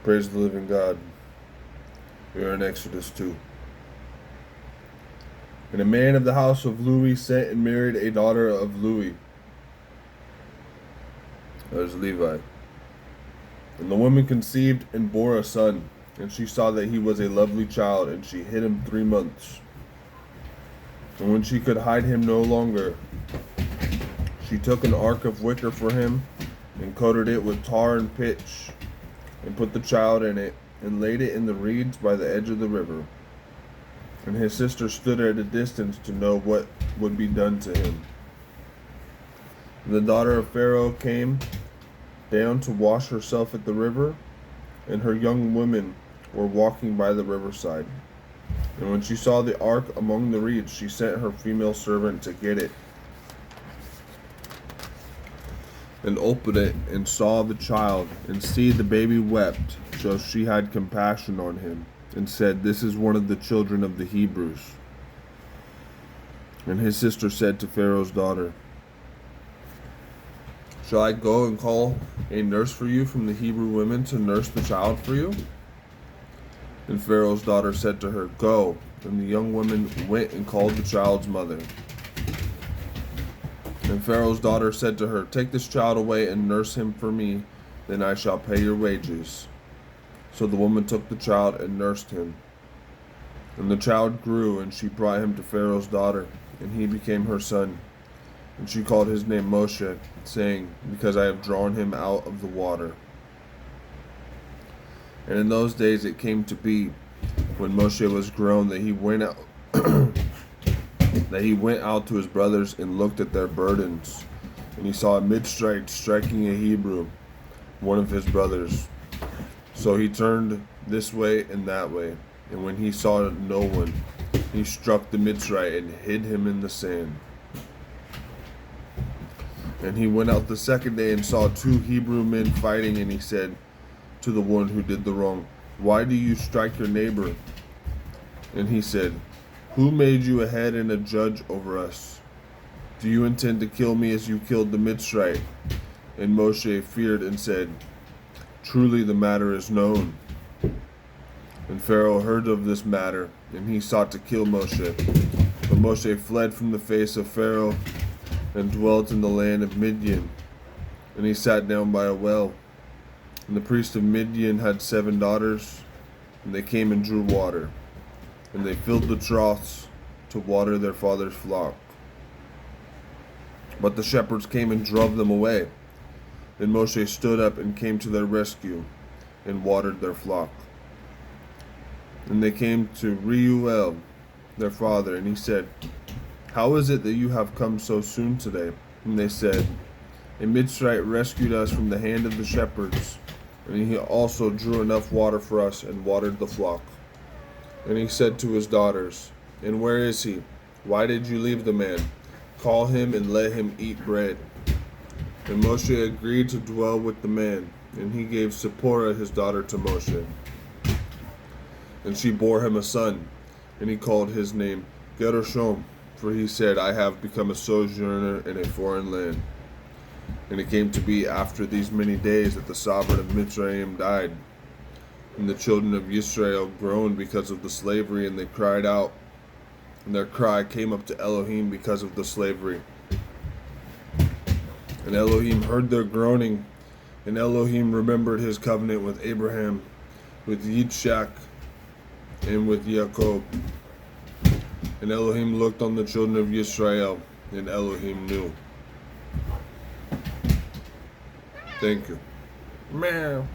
Praise the living God. We are in Exodus 2. And a man of the house of Louis sent and married a daughter of Louis. There's Levi. And the woman conceived and bore a son. And she saw that he was a lovely child, and she hid him 3 months. And when she could hide him no longer, she took an ark of wicker for him, and coated it with tar and pitch, and put the child in it, and laid it in the reeds by the edge of the river. And his sister stood at a distance to know what would be done to him. And the daughter of Pharaoh came down to wash herself at the river, and her young women were walking by the riverside. And when she saw the ark among the reeds, she sent her female servant to get it, and opened it, and saw the child, and see the baby wept. So she had compassion on him, and said, "This is one of the children of the Hebrews." And his sister said to Pharaoh's daughter, "Shall I go and call a nurse for you from the Hebrew women to nurse the child for you?" And Pharaoh's daughter said to her, "Go." And the young woman went and called the child's mother. And Pharaoh's daughter said to her, "Take this child away and nurse him for me, then I shall pay your wages." So the woman took the child and nursed him. And the child grew, and she brought him to Pharaoh's daughter, and he became her son. And she called his name Moshe, saying, "Because I have drawn him out of the water." And in those days it came to be, when Moshe was grown, that he went out to his brothers and looked at their burdens. And he saw a Mitzrayite striking a Hebrew, one of his brothers. So he turned this way and that way, and when he saw no one, he struck the Mitzrayite and hid him in the sand. And he went out the second day and saw 2 Hebrew men fighting, and he said to the one who did the wrong, "Why do you strike your neighbor?" And he said, "Who made you a head and a judge over us? Do you intend to kill me as you killed the Mitzrayite?" And Moshe feared and said, "Truly the matter is known." And Pharaoh heard of this matter, and he sought to kill Moshe. But Moshe fled from the face of Pharaoh and dwelt in the land of Midian. And he sat down by a well. And the priest of Midian had 7 daughters, and they came and drew water. And they filled the troughs to water their father's flock. But the shepherds came and drove them away. Then Moshe stood up and came to their rescue, and watered their flock. And they came to Reuel, their father, and he said, "How is it that you have come so soon today?" And they said, "A Mitzrayite rescued us from the hand of the shepherds, and he also drew enough water for us and watered the flock." And he said to his daughters, "And where is he? Why did you leave the man? Call him and let him eat bread." And Moshe agreed to dwell with the man, and he gave Zipporah his daughter to Moshe. And she bore him a son, and he called his name Gershom, for he said, "I have become a sojourner in a foreign land." And it came to be after these many days that the sovereign of Mitzrayim died. And the children of Israel groaned because of the slavery, and they cried out. And their cry came up to Elohim because of the slavery. And Elohim heard their groaning, and Elohim remembered his covenant with Abraham, with Yitzchak, and with Jacob. And Elohim looked on the children of Israel, and Elohim knew. Thank you. Meow.